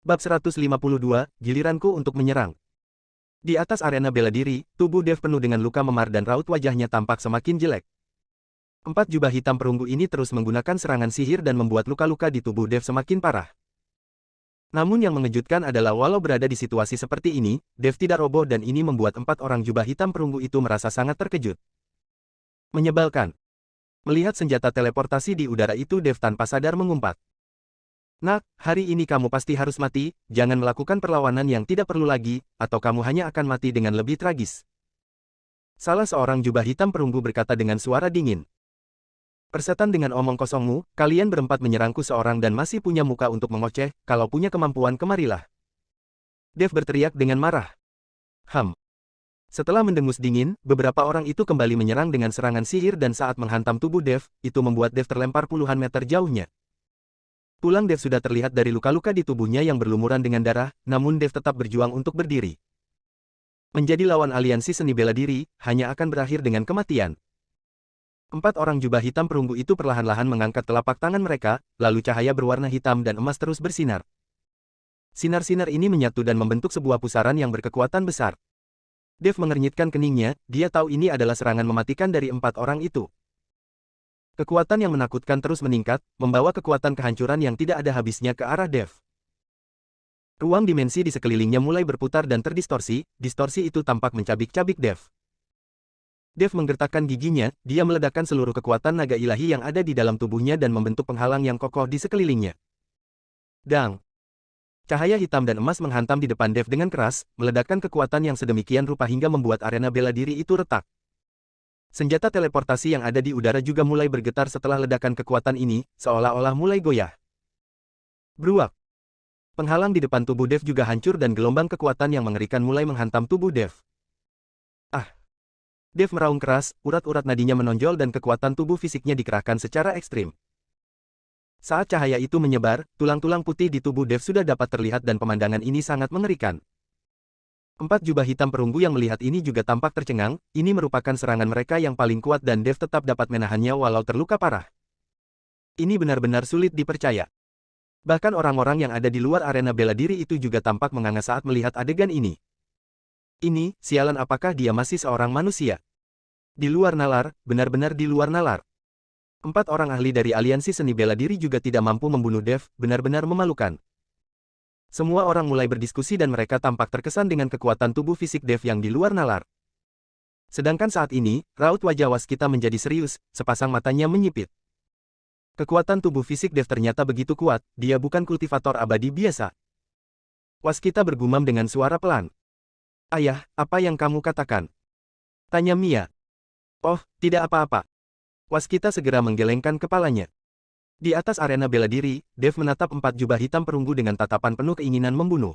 Bab 152, giliranku untuk menyerang. Di atas arena bela diri, tubuh Dev penuh dengan luka memar dan raut wajahnya tampak semakin jelek. 4 jubah hitam perunggu ini terus menggunakan serangan sihir dan membuat luka-luka di tubuh Dev semakin parah. Namun yang mengejutkan adalah walau berada di situasi seperti ini, Dev tidak roboh dan ini membuat 4 orang jubah hitam perunggu itu merasa sangat terkejut. Menyebalkan. Melihat senjata teleportasi di udara itu, Dev tanpa sadar mengumpat. Nak, hari ini kamu pasti harus mati, jangan melakukan perlawanan yang tidak perlu lagi, atau kamu hanya akan mati dengan lebih tragis. Salah seorang jubah hitam perunggu berkata dengan suara dingin. Persetan dengan omong kosongmu, kalian berempat menyerangku seorang dan masih punya muka untuk mengoceh, kalau punya kemampuan kemarilah. Dev berteriak dengan marah. Setelah mendengus dingin, beberapa orang itu kembali menyerang dengan serangan sihir dan saat menghantam tubuh Dev, itu membuat Dev terlempar puluhan meter jauhnya. Tulang Dev sudah terlihat dari luka-luka di tubuhnya yang berlumuran dengan darah, namun Dev tetap berjuang untuk berdiri. Menjadi lawan aliansi seni bela diri, hanya akan berakhir dengan kematian. 4 orang jubah hitam perunggu itu perlahan-lahan mengangkat telapak tangan mereka, lalu cahaya berwarna hitam dan emas terus bersinar. Sinar-sinar ini menyatu dan membentuk sebuah pusaran yang berkekuatan besar. Dev mengernyitkan keningnya, dia tahu ini adalah serangan mematikan dari 4 orang itu. Kekuatan yang menakutkan terus meningkat, membawa kekuatan kehancuran yang tidak ada habisnya ke arah Dev. Ruang dimensi di sekelilingnya mulai berputar dan terdistorsi, distorsi itu tampak mencabik-cabik Dev. Dev menggertakkan giginya, dia meledakkan seluruh kekuatan naga ilahi yang ada di dalam tubuhnya dan membentuk penghalang yang kokoh di sekelilingnya. Dang! Cahaya hitam dan emas menghantam di depan Dev dengan keras, meledakkan kekuatan yang sedemikian rupa hingga membuat arena bela diri itu retak. Senjata teleportasi yang ada di udara juga mulai bergetar setelah ledakan kekuatan ini, seolah-olah mulai goyah. Bruak! Penghalang di depan tubuh Dev juga hancur dan gelombang kekuatan yang mengerikan mulai menghantam tubuh Dev. Dev meraung keras, urat-urat nadinya menonjol dan kekuatan tubuh fisiknya dikerahkan secara ekstrim. Saat cahaya itu menyebar, tulang-tulang putih di tubuh Dev sudah dapat terlihat dan pemandangan ini sangat mengerikan. 4 jubah hitam perunggu yang melihat ini juga tampak tercengang, ini merupakan serangan mereka yang paling kuat dan Dev tetap dapat menahannya walau terluka parah. Ini benar-benar sulit dipercaya. Bahkan orang-orang yang ada di luar arena bela diri itu juga tampak menganga saat melihat adegan ini. Ini, sialan apakah dia masih seorang manusia? Di luar nalar, benar-benar di luar nalar. 4 orang ahli dari aliansi seni bela diri juga tidak mampu membunuh Dev, benar-benar memalukan. Semua orang mulai berdiskusi dan mereka tampak terkesan dengan kekuatan tubuh fisik Dev yang di luar nalar. Sedangkan saat ini, raut wajah waskita menjadi serius, sepasang matanya menyipit. Kekuatan tubuh fisik Dev ternyata begitu kuat, dia bukan kultivator abadi biasa. Waskita bergumam dengan suara pelan. Ayah, apa yang kamu katakan? Tanya Mia. Oh, tidak apa-apa. Waskita segera menggelengkan kepalanya. Di atas arena bela diri, Dev menatap 4 jubah hitam perunggu dengan tatapan penuh keinginan membunuh.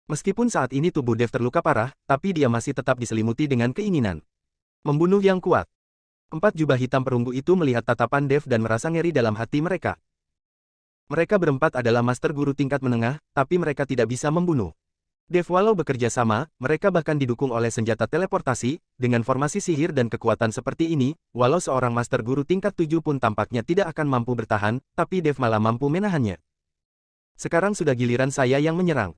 Meskipun saat ini tubuh Dev terluka parah, tapi dia masih tetap diselimuti dengan keinginan membunuh yang kuat. 4 jubah hitam perunggu itu melihat tatapan Dev dan merasa ngeri dalam hati mereka. Mereka berempat adalah master guru tingkat menengah, tapi mereka tidak bisa membunuh Dev walau bekerja sama, mereka bahkan didukung oleh senjata teleportasi, dengan formasi sihir dan kekuatan seperti ini, walau seorang master guru tingkat 7 pun tampaknya tidak akan mampu bertahan, tapi Dev malah mampu menahannya. Sekarang sudah giliran saya yang menyerang.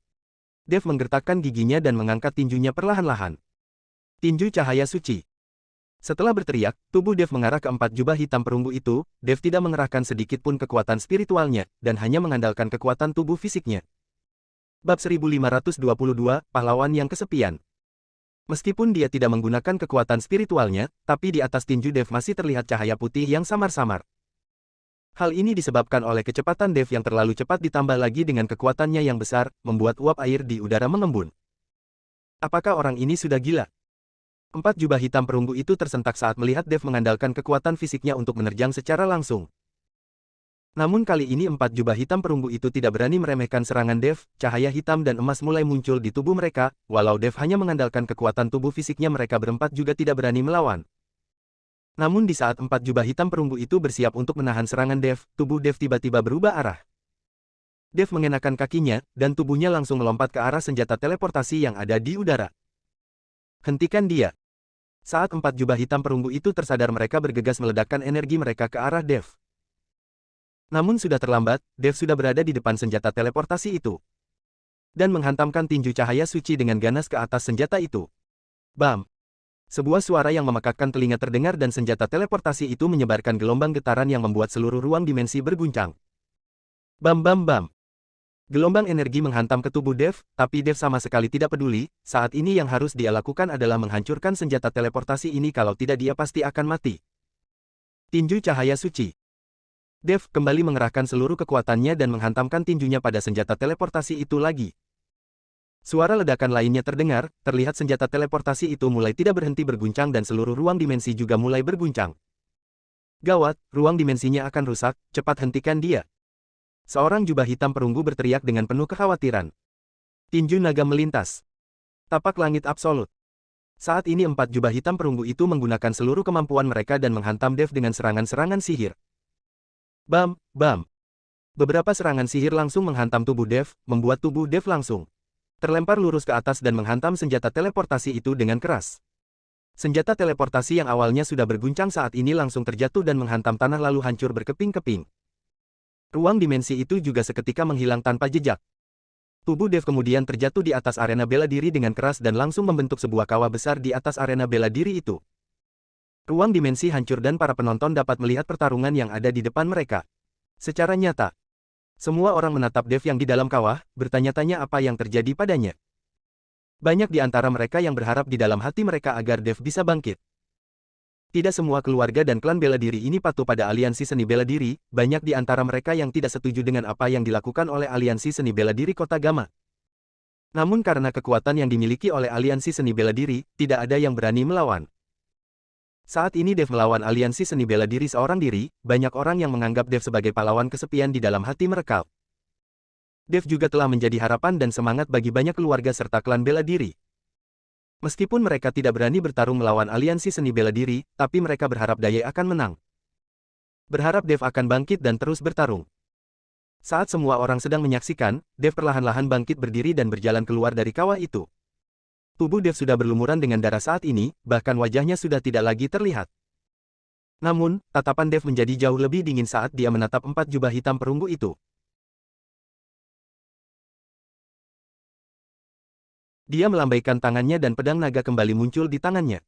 Dev menggertakkan giginya dan mengangkat tinjunya perlahan-lahan. Tinju cahaya suci. Setelah berteriak, tubuh Dev mengarah ke 4 jubah hitam perunggu itu, Dev tidak mengerahkan sedikit pun kekuatan spiritualnya, dan hanya mengandalkan kekuatan tubuh fisiknya. Bab 1522, Pahlawan yang Kesepian. Meskipun dia tidak menggunakan kekuatan spiritualnya, tapi di atas tinju Dev masih terlihat cahaya putih yang samar-samar. Hal ini disebabkan oleh kecepatan Dev yang terlalu cepat ditambah lagi dengan kekuatannya yang besar, membuat uap air di udara mengembun. Apakah orang ini sudah gila? 4 jubah hitam perunggu itu tersentak saat melihat Dev mengandalkan kekuatan fisiknya untuk menerjang secara langsung. Namun kali ini 4 jubah hitam perunggu itu tidak berani meremehkan serangan Dev, cahaya hitam dan emas mulai muncul di tubuh mereka, walau Dev hanya mengandalkan kekuatan tubuh fisiknya mereka berempat juga tidak berani melawan. Namun di saat 4 jubah hitam perunggu itu bersiap untuk menahan serangan Dev, tubuh Dev tiba-tiba berubah arah. Dev mengenakan kakinya, dan tubuhnya langsung melompat ke arah senjata teleportasi yang ada di udara. Hentikan dia. Saat 4 jubah hitam perunggu itu tersadar mereka bergegas meledakkan energi mereka ke arah Dev. Namun sudah terlambat, Dev sudah berada di depan senjata teleportasi itu. dan menghantamkan tinju cahaya suci dengan ganas ke atas senjata itu. Bam! Sebuah suara yang memekakkan telinga terdengar dan senjata teleportasi itu menyebarkan gelombang getaran yang membuat seluruh ruang dimensi berguncang. Bam bam bam! Gelombang energi menghantam ke tubuh Dev, tapi Dev sama sekali tidak peduli. Saat ini yang harus dia lakukan adalah menghancurkan senjata teleportasi ini, kalau tidak dia pasti akan mati. Tinju cahaya suci. Dev kembali mengerahkan seluruh kekuatannya dan menghantamkan tinjunya pada senjata teleportasi itu lagi. Suara ledakan lainnya terdengar, terlihat senjata teleportasi itu mulai tidak berhenti berguncang dan seluruh ruang dimensi juga mulai berguncang. Gawat, ruang dimensinya akan rusak, cepat hentikan dia. Seorang jubah hitam perunggu berteriak dengan penuh kekhawatiran. Tinju naga melintas. Tapak langit absolut. Saat ini 4 jubah hitam perunggu itu menggunakan seluruh kemampuan mereka dan menghantam Dev dengan serangan-serangan sihir. Bam, bam. Beberapa serangan sihir langsung menghantam tubuh Dev, membuat tubuh Dev langsung terlempar lurus ke atas dan menghantam senjata teleportasi itu dengan keras. Senjata teleportasi yang awalnya sudah berguncang saat ini langsung terjatuh dan menghantam tanah lalu hancur berkeping-keping. Ruang dimensi itu juga seketika menghilang tanpa jejak. Tubuh Dev kemudian terjatuh di atas arena bela diri dengan keras dan langsung membentuk sebuah kawah besar di atas arena bela diri itu. Ruang dimensi hancur dan para penonton dapat melihat pertarungan yang ada di depan mereka. Secara nyata, semua orang menatap Dev yang di dalam kawah, bertanya-tanya apa yang terjadi padanya. Banyak di antara mereka yang berharap di dalam hati mereka agar Dev bisa bangkit. Tidak semua keluarga dan klan bela diri ini patuh pada aliansi seni bela diri, banyak di antara mereka yang tidak setuju dengan apa yang dilakukan oleh aliansi seni bela diri Kota Gama. Namun karena kekuatan yang dimiliki oleh aliansi seni bela diri, tidak ada yang berani melawan. Saat ini Dev melawan aliansi seni bela diri seorang diri, banyak orang yang menganggap Dev sebagai pahlawan kesepian di dalam hati mereka. Dev juga telah menjadi harapan dan semangat bagi banyak keluarga serta klan bela diri. Meskipun mereka tidak berani bertarung melawan aliansi seni bela diri, tapi mereka berharap Daya akan menang. Berharap Dev akan bangkit dan terus bertarung. Saat semua orang sedang menyaksikan, Dev perlahan-lahan bangkit berdiri dan berjalan keluar dari kawah itu. Tubuh Dev sudah berlumuran dengan darah saat ini, bahkan wajahnya sudah tidak lagi terlihat. Namun, tatapan Dev menjadi jauh lebih dingin saat dia menatap 4 jubah hitam perunggu itu. Dia melambaikan tangannya dan pedang naga kembali muncul di tangannya.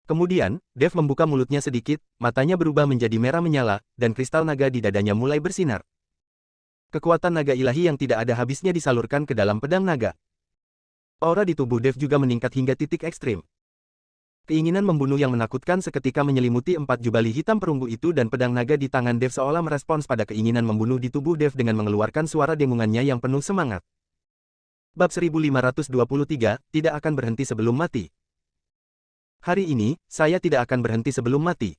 Kemudian, Dev membuka mulutnya sedikit, matanya berubah menjadi merah menyala, dan kristal naga di dadanya mulai bersinar. Kekuatan naga ilahi yang tidak ada habisnya disalurkan ke dalam pedang naga. Aura di tubuh Dev juga meningkat hingga titik ekstrim. Keinginan membunuh yang menakutkan seketika menyelimuti 4 jubali hitam perunggu itu dan pedang naga di tangan Dev seolah merespons pada keinginan membunuh di tubuh Dev dengan mengeluarkan suara dengungannya yang penuh semangat. Bab 1523, tidak akan berhenti sebelum mati. Hari ini, saya tidak akan berhenti sebelum mati.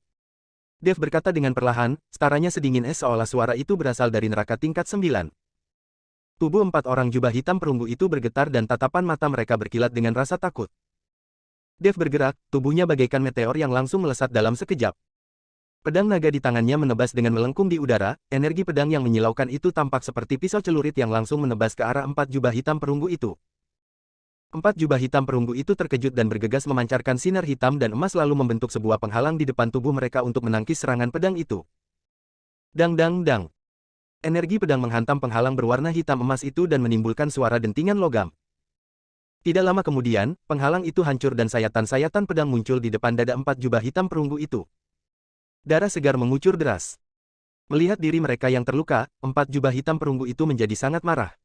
Dev berkata dengan perlahan, staranya sedingin es seolah suara itu berasal dari neraka tingkat 9. Tubuh 4 orang jubah hitam perunggu itu bergetar dan tatapan mata mereka berkilat dengan rasa takut. Dev bergerak, tubuhnya bagaikan meteor yang langsung melesat dalam sekejap. Pedang naga di tangannya menebas dengan melengkung di udara, energi pedang yang menyilaukan itu tampak seperti pisau celurit yang langsung menebas ke arah 4 jubah hitam perunggu itu. 4 jubah hitam perunggu itu terkejut dan bergegas memancarkan sinar hitam dan emas lalu membentuk sebuah penghalang di depan tubuh mereka untuk menangkis serangan pedang itu. Dang dang dang. Energi pedang menghantam penghalang berwarna hitam emas itu dan menimbulkan suara dentingan logam. Tidak lama kemudian, penghalang itu hancur dan sayatan-sayatan pedang muncul di depan dada 4 jubah hitam perunggu itu. Darah segar mengucur deras. Melihat diri mereka yang terluka, 4 jubah hitam perunggu itu menjadi sangat marah.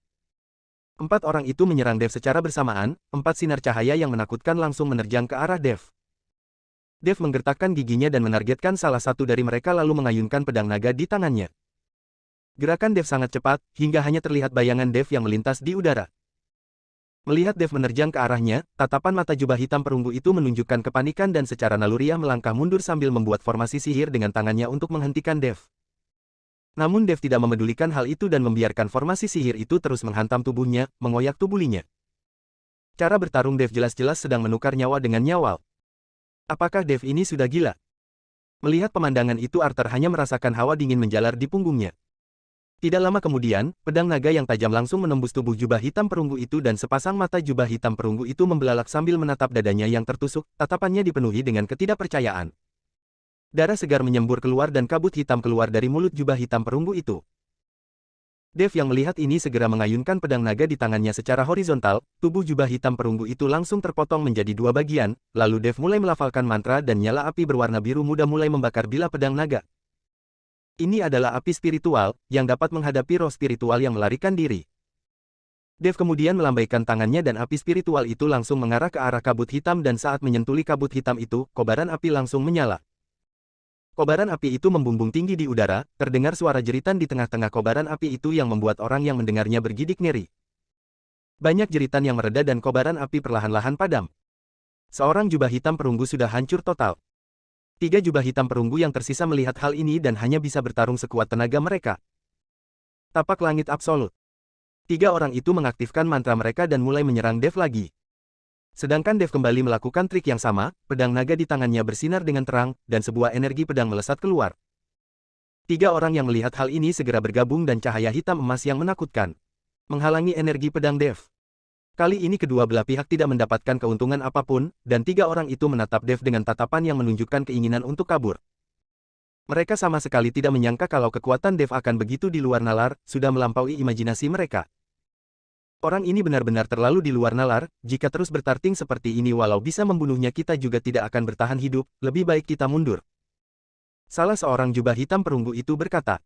4 orang itu menyerang Dev secara bersamaan, 4 sinar cahaya yang menakutkan langsung menerjang ke arah Dev. Dev menggertakkan giginya dan menargetkan salah satu dari mereka lalu mengayunkan pedang naga di tangannya. Gerakan Dev sangat cepat, hingga hanya terlihat bayangan Dev yang melintas di udara. Melihat Dev menerjang ke arahnya, tatapan mata jubah hitam perunggu itu menunjukkan kepanikan dan secara naluriah melangkah mundur sambil membuat formasi sihir dengan tangannya untuk menghentikan Dev. Namun Dev tidak memedulikan hal itu dan membiarkan formasi sihir itu terus menghantam tubuhnya, mengoyak tubuhnya. Cara bertarung Dev jelas-jelas sedang menukar nyawa dengan nyawa. Apakah Dev ini sudah gila? Melihat pemandangan itu Arthur hanya merasakan hawa dingin menjalar di punggungnya. Tidak lama kemudian, pedang naga yang tajam langsung menembus tubuh jubah hitam perunggu itu dan sepasang mata jubah hitam perunggu itu membelalak sambil menatap dadanya yang tertusuk, tatapannya dipenuhi dengan ketidakpercayaan. Darah segar menyembur keluar dan kabut hitam keluar dari mulut jubah hitam perunggu itu. Dev yang melihat ini segera mengayunkan pedang naga di tangannya secara horizontal, tubuh jubah hitam perunggu itu langsung terpotong menjadi dua bagian, lalu Dev mulai melafalkan mantra dan nyala api berwarna biru muda mulai membakar bilah pedang naga. Ini adalah api spiritual, yang dapat menghadapi roh spiritual yang melarikan diri. Dev kemudian melambaikan tangannya dan api spiritual itu langsung mengarah ke arah kabut hitam dan saat menyentuh kabut hitam itu, kobaran api langsung menyala. Kobaran api itu membumbung tinggi di udara, terdengar suara jeritan di tengah-tengah kobaran api itu yang membuat orang yang mendengarnya bergidik ngeri. Banyak jeritan yang mereda dan kobaran api perlahan-lahan padam. Seorang jubah hitam perunggu sudah hancur total. 3 jubah hitam perunggu yang tersisa melihat hal ini dan hanya bisa bertarung sekuat tenaga mereka. Tapak langit absolut. 3 orang itu mengaktifkan mantra mereka dan mulai menyerang Dev lagi. Sedangkan Dev kembali melakukan trik yang sama, pedang naga di tangannya bersinar dengan terang, dan sebuah energi pedang melesat keluar. 3 orang yang melihat hal ini segera bergabung dan cahaya hitam emas yang menakutkan menghalangi energi pedang Dev. Kali ini kedua belah pihak tidak mendapatkan keuntungan apapun, dan 3 orang itu menatap Dev dengan tatapan yang menunjukkan keinginan untuk kabur. Mereka sama sekali tidak menyangka kalau kekuatan Dev akan begitu di luar nalar, sudah melampaui imajinasi mereka. Orang ini benar-benar terlalu di luar nalar, jika terus bertarting seperti ini walau bisa membunuhnya kita juga tidak akan bertahan hidup, lebih baik kita mundur. Salah seorang jubah hitam perunggu itu berkata.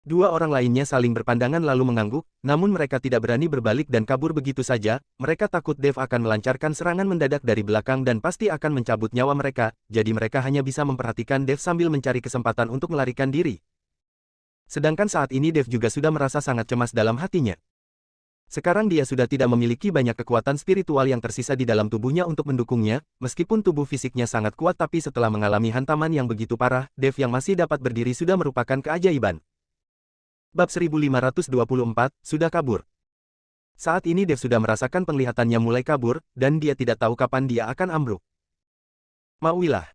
2 orang lainnya saling berpandangan lalu mengangguk, namun mereka tidak berani berbalik dan kabur begitu saja, mereka takut Dev akan melancarkan serangan mendadak dari belakang dan pasti akan mencabut nyawa mereka, jadi mereka hanya bisa memperhatikan Dev sambil mencari kesempatan untuk melarikan diri. Sedangkan saat ini Dev juga sudah merasa sangat cemas dalam hatinya. Sekarang dia sudah tidak memiliki banyak kekuatan spiritual yang tersisa di dalam tubuhnya untuk mendukungnya, meskipun tubuh fisiknya sangat kuat tapi setelah mengalami hantaman yang begitu parah, Dev yang masih dapat berdiri sudah merupakan keajaiban. Bab 1524, sudah kabur. Saat ini Dev sudah merasakan penglihatannya mulai kabur, dan dia tidak tahu kapan dia akan ambruk. Mauilah.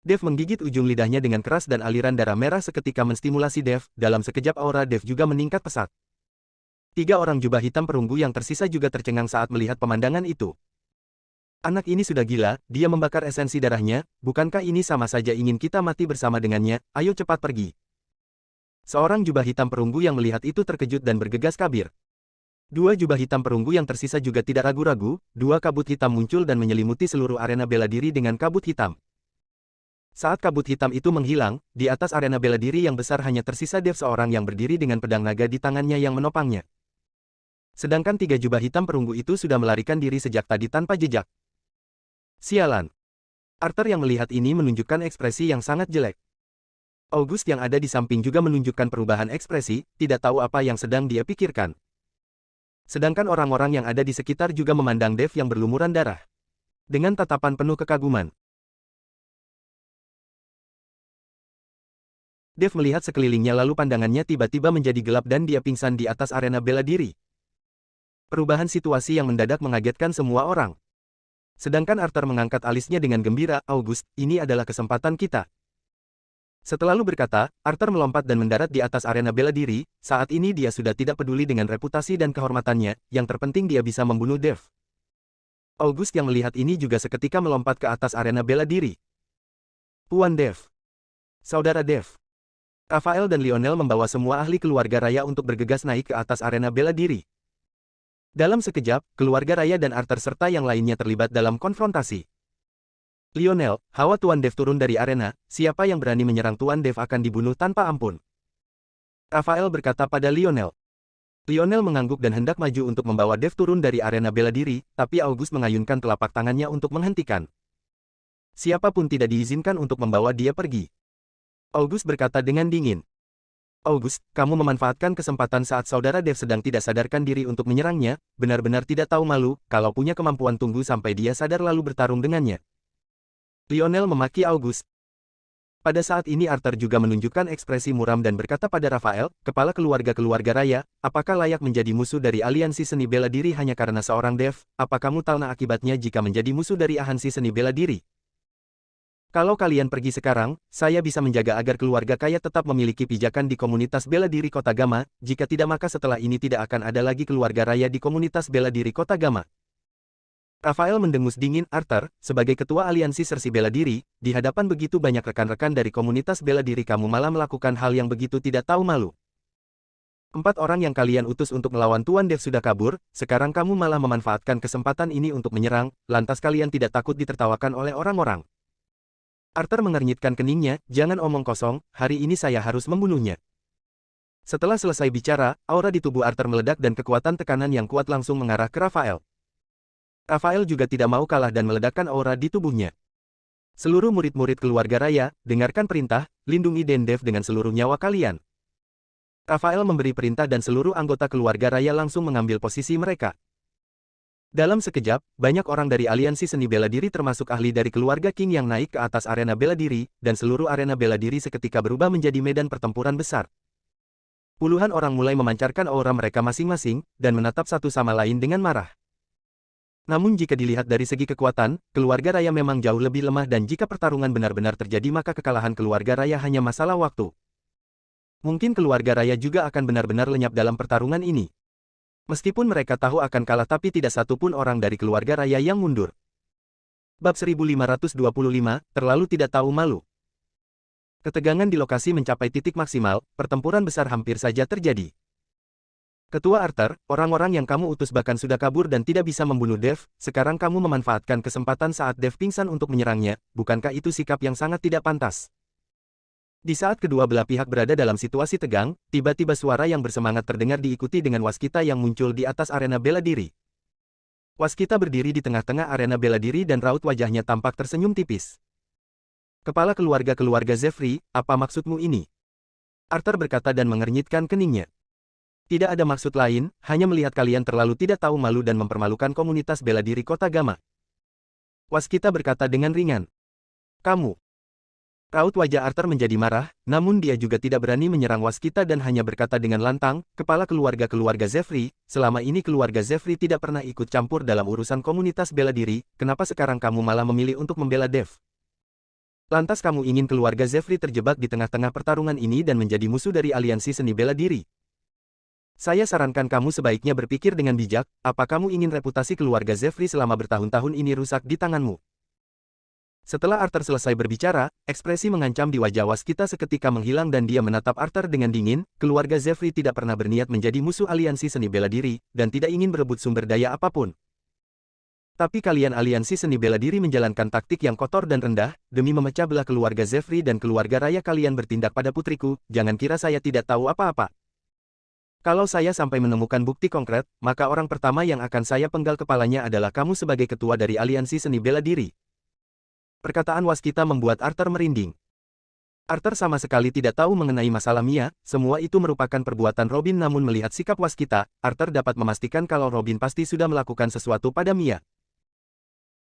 Dev menggigit ujung lidahnya dengan keras dan aliran darah merah seketika menstimulasi Dev, dalam sekejap aura Dev juga meningkat pesat. 3 orang jubah hitam perunggu yang tersisa juga tercengang saat melihat pemandangan itu. Anak ini sudah gila, dia membakar esensi darahnya, bukankah ini sama saja ingin kita mati bersama dengannya, ayo cepat pergi. Seorang jubah hitam perunggu yang melihat itu terkejut dan bergegas kabir. 2 jubah hitam perunggu yang tersisa juga tidak ragu-ragu, 2 kabut hitam muncul dan menyelimuti seluruh arena bela diri dengan kabut hitam. Saat kabut hitam itu menghilang, di atas arena bela diri yang besar hanya tersisa Dev seorang yang berdiri dengan pedang naga di tangannya yang menopangnya. Sedangkan 3 jubah hitam perunggu itu sudah melarikan diri sejak tadi tanpa jejak. Sialan. Arthur yang melihat ini menunjukkan ekspresi yang sangat jelek. August yang ada di samping juga menunjukkan perubahan ekspresi, tidak tahu apa yang sedang dia pikirkan. Sedangkan orang-orang yang ada di sekitar juga memandang Dev yang berlumuran darah dengan tatapan penuh kekaguman. Dev melihat sekelilingnya lalu pandangannya tiba-tiba menjadi gelap dan dia pingsan di atas arena bela diri. Perubahan situasi yang mendadak mengagetkan semua orang. Sedangkan Arthur mengangkat alisnya dengan gembira, August, ini adalah kesempatan kita. Setelah lalu berkata, Arthur melompat dan mendarat di atas arena bela diri, saat ini dia sudah tidak peduli dengan reputasi dan kehormatannya, yang terpenting dia bisa membunuh Dev. August yang melihat ini juga seketika melompat ke atas arena bela diri. Tuan Dev. Saudara Dev. Raphael dan Lionel membawa semua ahli keluarga raya untuk bergegas naik ke atas arena bela diri. Dalam sekejap, keluarga raya dan Arthur serta yang lainnya terlibat dalam konfrontasi. Lionel, hawa Tuan Dev turun dari arena, siapa yang berani menyerang Tuan Dev akan dibunuh tanpa ampun. Raphael berkata pada Lionel. Lionel mengangguk dan hendak maju untuk membawa Dev turun dari arena bela diri, tapi August mengayunkan telapak tangannya untuk menghentikan. Siapapun tidak diizinkan untuk membawa dia pergi. August berkata dengan dingin. August, kamu memanfaatkan kesempatan saat saudara Dev sedang tidak sadarkan diri untuk menyerangnya, benar-benar tidak tahu malu, kalau punya kemampuan tunggu sampai dia sadar lalu bertarung dengannya. Lionel memaki August. Pada saat ini Arthur juga menunjukkan ekspresi muram dan berkata pada Raphael, kepala keluarga raya, apakah layak menjadi musuh dari aliansi seni bela diri hanya karena seorang Dev? Apa kamu tahu akibatnya jika menjadi musuh dari aliansi seni bela diri? Kalau kalian pergi sekarang, saya bisa menjaga agar keluarga kaya tetap memiliki pijakan di komunitas bela diri Kota Gama, jika tidak maka setelah ini tidak akan ada lagi keluarga raya di komunitas bela diri Kota Gama. Raphael mendengus dingin, Arthur, sebagai ketua aliansi sersi bela diri, di hadapan begitu banyak rekan-rekan dari komunitas bela diri kamu malah melakukan hal yang begitu tidak tahu malu. 4 orang yang kalian utus untuk melawan Tuan Dev sudah kabur, sekarang kamu malah memanfaatkan kesempatan ini untuk menyerang, lantas kalian tidak takut ditertawakan oleh orang-orang. Arthur mengernyitkan keningnya, jangan omong kosong, hari ini saya harus membunuhnya. Setelah selesai bicara, aura di tubuh Arthur meledak dan kekuatan tekanan yang kuat langsung mengarah ke Raphael. Raphael juga tidak mau kalah dan meledakkan aura di tubuhnya. Seluruh murid-murid keluarga raya, dengarkan perintah, lindungi Dev dengan seluruh nyawa kalian. Raphael memberi perintah dan seluruh anggota keluarga raya langsung mengambil posisi mereka. Dalam sekejap, banyak orang dari aliansi seni bela diri termasuk ahli dari keluarga King yang naik ke atas arena bela diri, dan seluruh arena bela diri seketika berubah menjadi medan pertempuran besar. Puluhan orang mulai memancarkan aura mereka masing-masing, dan menatap satu sama lain dengan marah. Namun jika dilihat dari segi kekuatan, keluarga raya memang jauh lebih lemah dan jika pertarungan benar-benar terjadi maka kekalahan keluarga raya hanya masalah waktu. Mungkin keluarga raya juga akan benar-benar lenyap dalam pertarungan ini. Meskipun mereka tahu akan kalah tapi tidak satu pun orang dari keluarga raya yang mundur. Bab 1525, terlalu tidak tahu malu. Ketegangan di lokasi mencapai titik maksimal, pertempuran besar hampir saja terjadi. Ketua Arthur, orang-orang yang kamu utus bahkan sudah kabur dan tidak bisa membunuh Dev, sekarang kamu memanfaatkan kesempatan saat Dev pingsan untuk menyerangnya, bukankah itu sikap yang sangat tidak pantas? Di saat kedua belah pihak berada dalam situasi tegang, tiba-tiba suara yang bersemangat terdengar diikuti dengan waskita yang muncul di atas arena bela diri. Waskita berdiri di tengah-tengah arena bela diri dan raut wajahnya tampak tersenyum tipis. Kepala keluarga Zefri, apa maksudmu ini? Arthur berkata dan mengernyitkan keningnya. Tidak ada maksud lain, hanya melihat kalian terlalu tidak tahu malu dan mempermalukan komunitas bela diri Kota Gama. Waskita berkata dengan ringan. Kamu. Raut wajah Arthur menjadi marah, namun dia juga tidak berani menyerang waskita dan hanya berkata dengan lantang, kepala keluarga Zefri, selama ini keluarga Zefri tidak pernah ikut campur dalam urusan komunitas bela diri, kenapa sekarang kamu malah memilih untuk membela Dev? Lantas kamu ingin keluarga Zefri terjebak di tengah-tengah pertarungan ini dan menjadi musuh dari aliansi seni bela diri? Saya sarankan kamu sebaiknya berpikir dengan bijak, apa kamu ingin reputasi keluarga Zefri selama bertahun-tahun ini rusak di tanganmu? Setelah Arthur selesai berbicara, ekspresi mengancam di wajah waskita seketika menghilang dan dia menatap Arthur dengan dingin, keluarga Zefri tidak pernah berniat menjadi musuh aliansi seni bela diri, dan tidak ingin berebut sumber daya apapun. Tapi kalian aliansi seni bela diri menjalankan taktik yang kotor dan rendah, demi memecah belah keluarga Zefri dan keluarga raya kalian bertindak pada putriku, jangan kira saya tidak tahu apa-apa. Kalau saya sampai menemukan bukti konkret, maka orang pertama yang akan saya penggal kepalanya adalah kamu sebagai ketua dari aliansi seni bela diri. Perkataan waskita membuat Arthur merinding. Arthur sama sekali tidak tahu mengenai masalah Mia, semua itu merupakan perbuatan Robin namun melihat sikap waskita, Arthur dapat memastikan kalau Robin pasti sudah melakukan sesuatu pada Mia.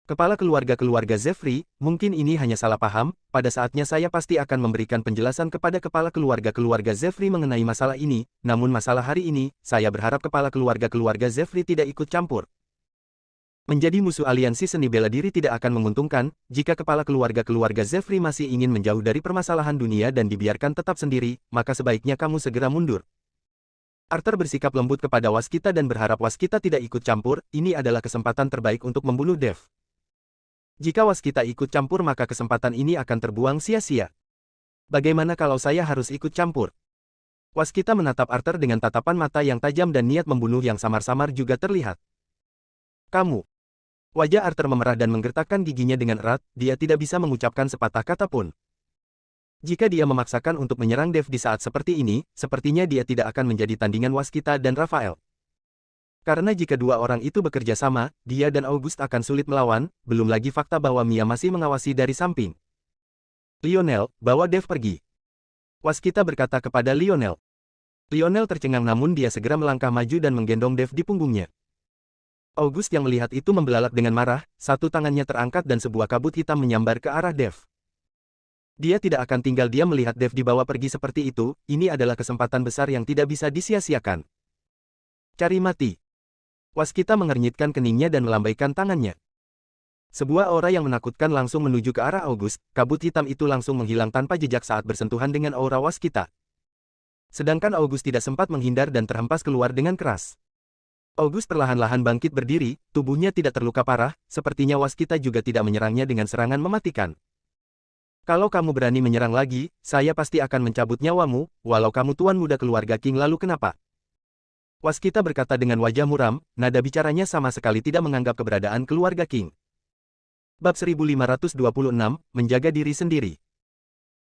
Kepala keluarga Zefri, mungkin ini hanya salah paham, pada saatnya saya pasti akan memberikan penjelasan kepada kepala keluarga Zefri mengenai masalah ini, namun masalah hari ini, saya berharap kepala keluarga Zefri tidak ikut campur. Menjadi musuh aliansi seni bela diri tidak akan menguntungkan, jika kepala keluarga Zefri masih ingin menjauh dari permasalahan dunia dan dibiarkan tetap sendiri, maka sebaiknya kamu segera mundur. Arthur bersikap lembut kepada waskita dan berharap waskita tidak ikut campur, ini adalah kesempatan terbaik untuk membunuh Dev. Jika waskita ikut campur maka kesempatan ini akan terbuang sia-sia. Bagaimana kalau saya harus ikut campur? Waskita menatap Arthur dengan tatapan mata yang tajam dan niat membunuh yang samar-samar juga terlihat. Kamu. Wajah Arthur memerah dan menggertakkan giginya dengan erat, dia tidak bisa mengucapkan sepatah kata pun. Jika dia memaksakan untuk menyerang Dev di saat seperti ini, sepertinya dia tidak akan menjadi tandingan waskita dan Raphael. Karena jika dua orang itu bekerja sama, dia dan August akan sulit melawan, belum lagi fakta bahwa Mia masih mengawasi dari samping. Lionel, bawa Dev pergi. Waskita berkata kepada Lionel. Lionel tercengang namun dia segera melangkah maju dan menggendong Dev di punggungnya. August yang melihat itu membelalak dengan marah, satu tangannya terangkat dan sebuah kabut hitam menyambar ke arah Dev. Dia tidak akan tinggal diam melihat Dev dibawa pergi seperti itu, ini adalah kesempatan besar yang tidak bisa disia-siakan. Cari mati. Waskita mengernyitkan keningnya dan melambaikan tangannya. Sebuah aura yang menakutkan langsung menuju ke arah August, kabut hitam itu langsung menghilang tanpa jejak saat bersentuhan dengan aura waskita. Sedangkan August tidak sempat menghindar dan terhempas keluar dengan keras. August perlahan-lahan bangkit berdiri, tubuhnya tidak terluka parah, sepertinya waskita juga tidak menyerangnya dengan serangan mematikan. Kalau kamu berani menyerang lagi, saya pasti akan mencabut nyawamu, walau kamu tuan muda keluarga King lalu kenapa? Waskita berkata dengan wajah muram, nada bicaranya sama sekali tidak menganggap keberadaan keluarga King. Bab 1526, menjaga diri sendiri.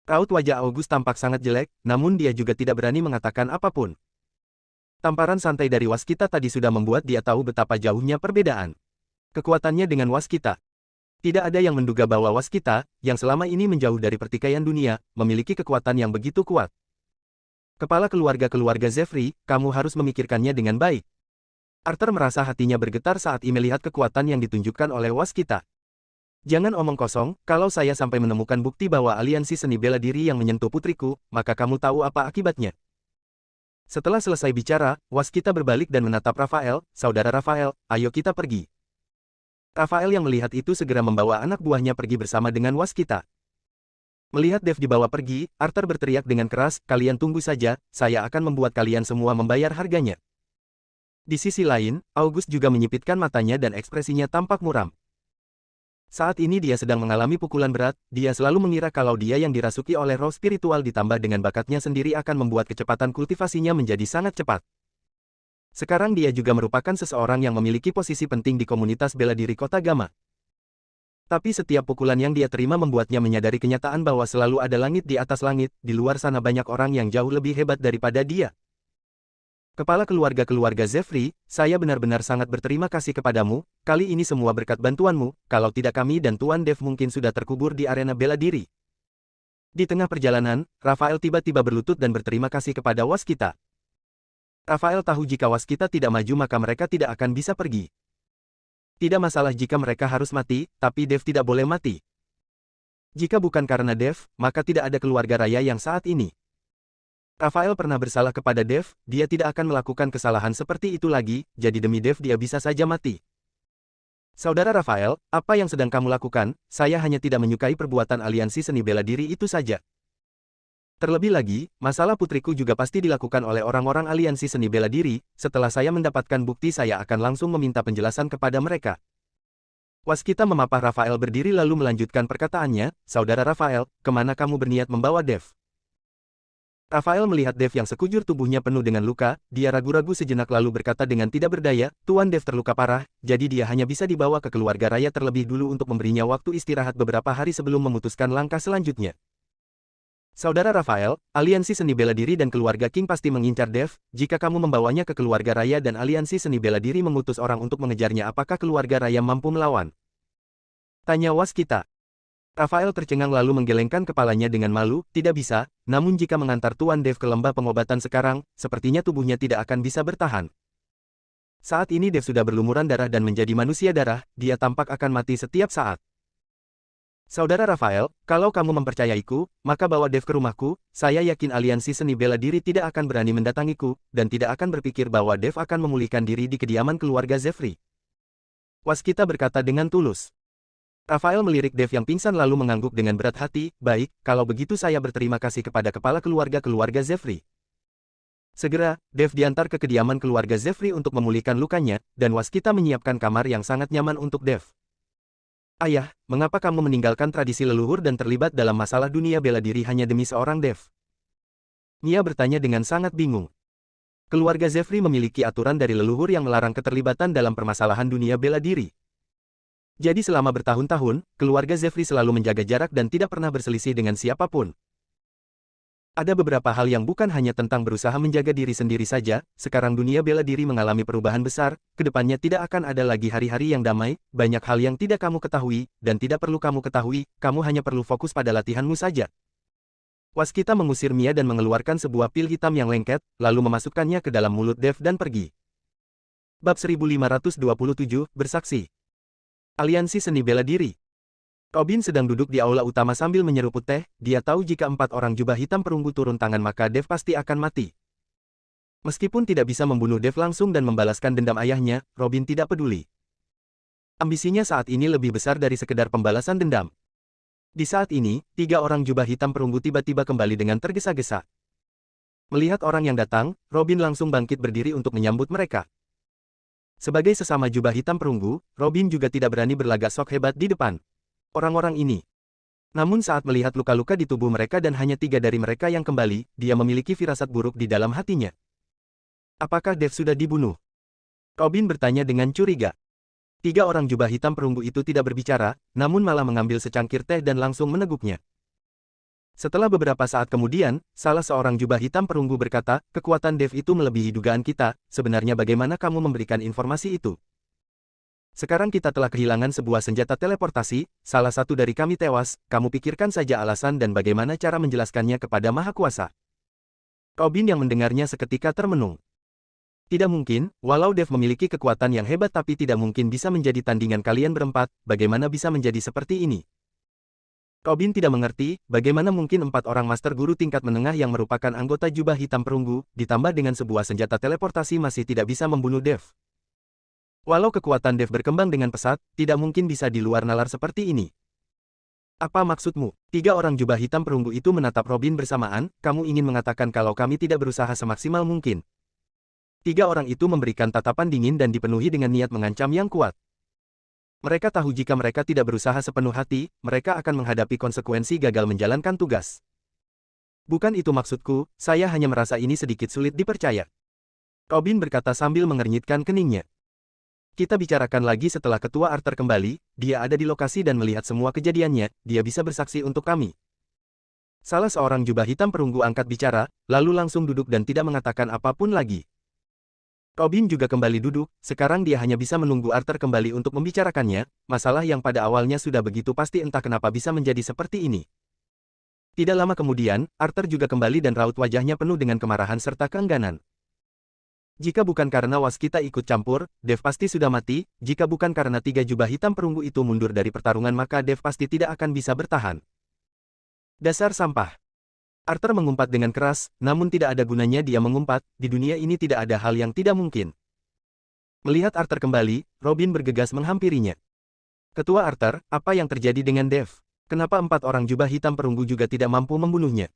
Raut wajah August tampak sangat jelek, namun dia juga tidak berani mengatakan apapun. Tamparan santai dari Waskita tadi sudah membuat dia tahu betapa jauhnya perbedaan kekuatannya dengan Waskita. Tidak ada yang menduga bahwa Waskita, yang selama ini menjauh dari pertikaian dunia, memiliki kekuatan yang begitu kuat. Kepala keluarga Zefri, kamu harus memikirkannya dengan baik. Arthur merasa hatinya bergetar saat ia melihat kekuatan yang ditunjukkan oleh Waskita. Jangan omong kosong, kalau saya sampai menemukan bukti bahwa aliansi seni bela diri yang menyentuh putriku, maka kamu tahu apa akibatnya. Setelah selesai bicara, Waskita berbalik dan menatap Rafael, saudara Rafael, ayo kita pergi. Rafael yang melihat itu segera membawa anak buahnya pergi bersama dengan Waskita. Melihat Dev dibawa pergi, Arthur berteriak dengan keras, kalian tunggu saja, saya akan membuat kalian semua membayar harganya. Di sisi lain, August juga menyipitkan matanya dan ekspresinya tampak muram. Saat ini dia sedang mengalami pukulan berat, dia selalu mengira kalau dia yang dirasuki oleh roh spiritual ditambah dengan bakatnya sendiri akan membuat kecepatan kultivasinya menjadi sangat cepat. Sekarang dia juga merupakan seseorang yang memiliki posisi penting di komunitas bela diri Kota Gamma. Tapi setiap pukulan yang dia terima membuatnya menyadari kenyataan bahwa selalu ada langit di atas langit, di luar sana banyak orang yang jauh lebih hebat daripada dia. Kepala keluarga Zefri, saya benar-benar sangat berterima kasih kepadamu, kali ini semua berkat bantuanmu, kalau tidak kami dan Tuan Dev mungkin sudah terkubur di arena bela diri. Di tengah perjalanan, Rafael tiba-tiba berlutut dan berterima kasih kepada Waskita. Rafael tahu jika Waskita tidak maju maka mereka tidak akan bisa pergi. Tidak masalah jika mereka harus mati, tapi Dev tidak boleh mati. Jika bukan karena Dev, maka tidak ada keluarga raya yang saat ini. Rafael pernah bersalah kepada Dev, dia tidak akan melakukan kesalahan seperti itu lagi, jadi demi Dev dia bisa saja mati. Saudara Rafael, apa yang sedang kamu lakukan? Saya hanya tidak menyukai perbuatan aliansi seni bela diri itu saja. Terlebih lagi, masalah putriku juga pasti dilakukan oleh orang-orang aliansi seni bela diri, setelah saya mendapatkan bukti saya akan langsung meminta penjelasan kepada mereka. Waskita memapah Rafael berdiri lalu melanjutkan perkataannya, saudara Rafael, kemana kamu berniat membawa Dev? Rafael melihat Dev yang sekujur tubuhnya penuh dengan luka, dia ragu-ragu sejenak lalu berkata dengan tidak berdaya, Tuan Dev terluka parah, jadi dia hanya bisa dibawa ke keluarga raya terlebih dulu untuk memberinya waktu istirahat beberapa hari sebelum memutuskan langkah selanjutnya. Saudara Rafael, aliansi seni bela diri dan keluarga King pasti mengincar Dev, jika kamu membawanya ke keluarga raya dan aliansi seni bela diri mengutus orang untuk mengejarnya apakah keluarga raya mampu melawan? Tanya Waskita. Rafael tercengang lalu menggelengkan kepalanya dengan malu, tidak bisa, namun jika mengantar Tuan Dev ke lembah pengobatan sekarang, sepertinya tubuhnya tidak akan bisa bertahan. Saat ini Dev sudah berlumuran darah dan menjadi manusia darah, dia tampak akan mati setiap saat. Saudara Rafael, kalau kamu mempercayaiku, maka bawa Dev ke rumahku, saya yakin aliansi seni bela diri tidak akan berani mendatangiku, dan tidak akan berpikir bahwa Dev akan memulihkan diri di kediaman keluarga Zefri. Waskita berkata dengan tulus. Rafael melirik Dev yang pingsan lalu mengangguk dengan berat hati, baik, kalau begitu saya berterima kasih kepada kepala keluarga Zefri. Segera, Dev diantar ke kediaman keluarga Zefri untuk memulihkan lukanya, dan Waskita menyiapkan kamar yang sangat nyaman untuk Dev. Ayah, mengapa kamu meninggalkan tradisi leluhur dan terlibat dalam masalah dunia bela diri hanya demi seorang Dev? Mia bertanya dengan sangat bingung. Keluarga Zefri memiliki aturan dari leluhur yang melarang keterlibatan dalam permasalahan dunia bela diri. Jadi selama bertahun-tahun, keluarga Zefri selalu menjaga jarak dan tidak pernah berselisih dengan siapapun. Ada beberapa hal yang bukan hanya tentang berusaha menjaga diri sendiri saja, sekarang dunia bela diri mengalami perubahan besar, kedepannya tidak akan ada lagi hari-hari yang damai, banyak hal yang tidak kamu ketahui, dan tidak perlu kamu ketahui, kamu hanya perlu fokus pada latihanmu saja. Waskita mengusir Mia dan mengeluarkan sebuah pil hitam yang lengket, lalu memasukkannya ke dalam mulut Dev dan pergi. Bab 1527, Bersaksi. Aliansi Seni Bela Diri. Robin sedang duduk di aula utama sambil menyeruput teh, dia tahu jika 4 orang jubah hitam perunggu turun tangan maka Dev pasti akan mati. Meskipun tidak bisa membunuh Dev langsung dan membalaskan dendam ayahnya, Robin tidak peduli. Ambisinya saat ini lebih besar dari sekedar pembalasan dendam. Di saat ini, 3 orang jubah hitam perunggu tiba-tiba kembali dengan tergesa-gesa. Melihat orang yang datang, Robin langsung bangkit berdiri untuk menyambut mereka. Sebagai sesama jubah hitam perunggu, Robin juga tidak berani berlagak sok hebat di depan orang-orang ini. Namun saat melihat luka-luka di tubuh mereka dan hanya 3 dari mereka yang kembali, dia memiliki firasat buruk di dalam hatinya. Apakah Dev sudah dibunuh? Robin bertanya dengan curiga. Tiga orang jubah hitam perunggu itu tidak berbicara, namun malah mengambil secangkir teh dan langsung meneguknya. Setelah beberapa saat kemudian, salah seorang jubah hitam perunggu berkata, kekuatan Dev itu melebihi dugaan kita, sebenarnya bagaimana kamu memberikan informasi itu? Sekarang kita telah kehilangan sebuah senjata teleportasi, salah satu dari kami tewas, kamu pikirkan saja alasan dan bagaimana cara menjelaskannya kepada Maha Kuasa. Robin yang mendengarnya seketika termenung. Tidak mungkin, walau Dev memiliki kekuatan yang hebat tapi tidak mungkin bisa menjadi tandingan kalian berempat, bagaimana bisa menjadi seperti ini? Robin tidak mengerti, bagaimana mungkin 4 orang master guru tingkat menengah yang merupakan anggota jubah hitam perunggu, ditambah dengan sebuah senjata teleportasi masih tidak bisa membunuh Dev. Walau kekuatan Dev berkembang dengan pesat, tidak mungkin bisa di luar nalar seperti ini. Apa maksudmu? Tiga orang jubah hitam perunggu itu menatap Robin bersamaan, kamu ingin mengatakan kalau kami tidak berusaha semaksimal mungkin. Tiga orang itu memberikan tatapan dingin dan dipenuhi dengan niat mengancam yang kuat. Mereka tahu jika mereka tidak berusaha sepenuh hati, mereka akan menghadapi konsekuensi gagal menjalankan tugas. Bukan itu maksudku, saya hanya merasa ini sedikit sulit dipercaya. Robin berkata sambil mengernyitkan keningnya. Kita bicarakan lagi setelah Ketua Arthur kembali, dia ada di lokasi dan melihat semua kejadiannya, dia bisa bersaksi untuk kami. Salah seorang jubah hitam perunggu angkat bicara, lalu langsung duduk dan tidak mengatakan apapun lagi. Robin juga kembali duduk, sekarang dia hanya bisa menunggu Arthur kembali untuk membicarakannya, masalah yang pada awalnya sudah begitu pasti entah kenapa bisa menjadi seperti ini. Tidak lama kemudian, Arthur juga kembali dan raut wajahnya penuh dengan kemarahan serta keengganan. Jika bukan karena waskita ikut campur, Dev pasti sudah mati, jika bukan karena tiga jubah hitam perunggu itu mundur dari pertarungan maka Dev pasti tidak akan bisa bertahan. Dasar sampah. Arthur mengumpat dengan keras, namun tidak ada gunanya dia mengumpat, di dunia ini tidak ada hal yang tidak mungkin. Melihat Arthur kembali, Robin bergegas menghampirinya. Ketua Arthur, apa yang terjadi dengan Dev? Kenapa 4 orang jubah hitam perunggu juga tidak mampu membunuhnya?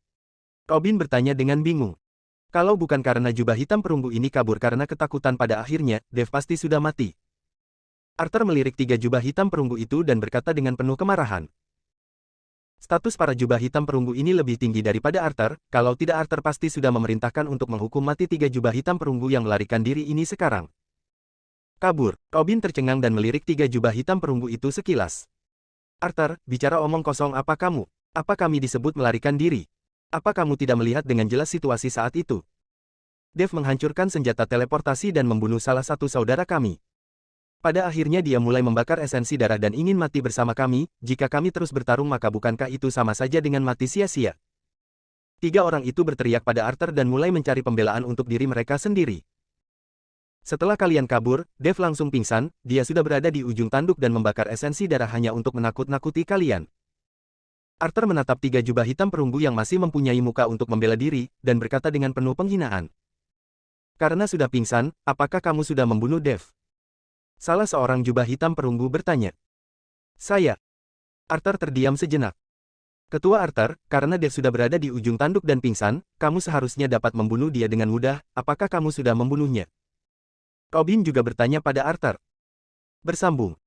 Robin bertanya dengan bingung. Kalau bukan karena jubah hitam perunggu ini kabur karena ketakutan pada akhirnya, Dev pasti sudah mati. Arthur melirik tiga jubah hitam perunggu itu dan berkata dengan penuh kemarahan. Status para jubah hitam perunggu ini lebih tinggi daripada Arthur, kalau tidak Arthur pasti sudah memerintahkan untuk menghukum mati tiga jubah hitam perunggu yang melarikan diri ini sekarang. Kabur, Robin tercengang dan melirik tiga jubah hitam perunggu itu sekilas. Arthur, bicara omong kosong apa kamu? Apa kami disebut melarikan diri? Apa kamu tidak melihat dengan jelas situasi saat itu? Dev menghancurkan senjata teleportasi dan membunuh salah satu saudara kami. Pada akhirnya dia mulai membakar esensi darah dan ingin mati bersama kami, jika kami terus bertarung maka bukankah itu sama saja dengan mati sia-sia? Tiga orang itu berteriak pada Arthur dan mulai mencari pembelaan untuk diri mereka sendiri. Setelah kalian kabur, Dev langsung pingsan, dia sudah berada di ujung tanduk dan membakar esensi darah hanya untuk menakut-nakuti kalian. Arthur menatap tiga jubah hitam perunggu yang masih mempunyai muka untuk membela diri, dan berkata dengan penuh penghinaan. Karena sudah pingsan, apakah kamu sudah membunuh Dev? Salah seorang jubah hitam perunggu bertanya. Saya. Arthur terdiam sejenak. Ketua Arthur, karena Dev sudah berada di ujung tanduk dan pingsan, kamu seharusnya dapat membunuh dia dengan mudah, apakah kamu sudah membunuhnya? Robin juga bertanya pada Arthur. Bersambung.